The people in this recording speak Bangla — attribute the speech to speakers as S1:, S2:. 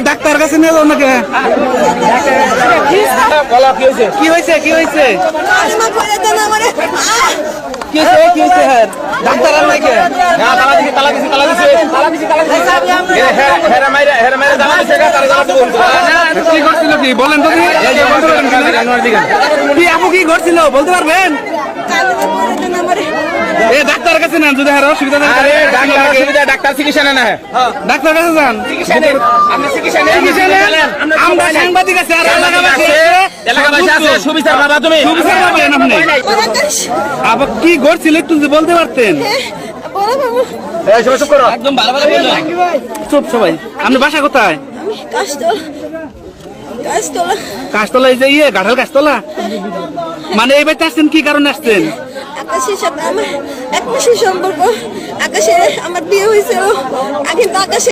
S1: ডাক্তার কাছে নিয়ে যাও নাকি? কি হয়েছে কি হয়েছে ডাক্তার আর নাকি? কি করছিল কি বলেন তো? কি আপু কি করছিল বলতে পারবেন? ডাক্তার কাছে নেন যদি অসুবিধা ডাক্তার চিকিৎসা নেন ডাক্তার কাছে যান। আমরা সাংবাদিক আছে আবার কি করছিল একটু বলতে পারতেন? একদম চুপ সবাই। আপনি বাসা কোথায়? কাশতলা এই যে ঘাটাল কাশতলা মানে এই বাড়িতে আসছেন কি কারণে আসছেন?
S2: আকাশের সাথে আমার এক মাসের সম্পর্ক। আকাশে আমার বিয়ে হয়েছিল, কিন্তু আকাশে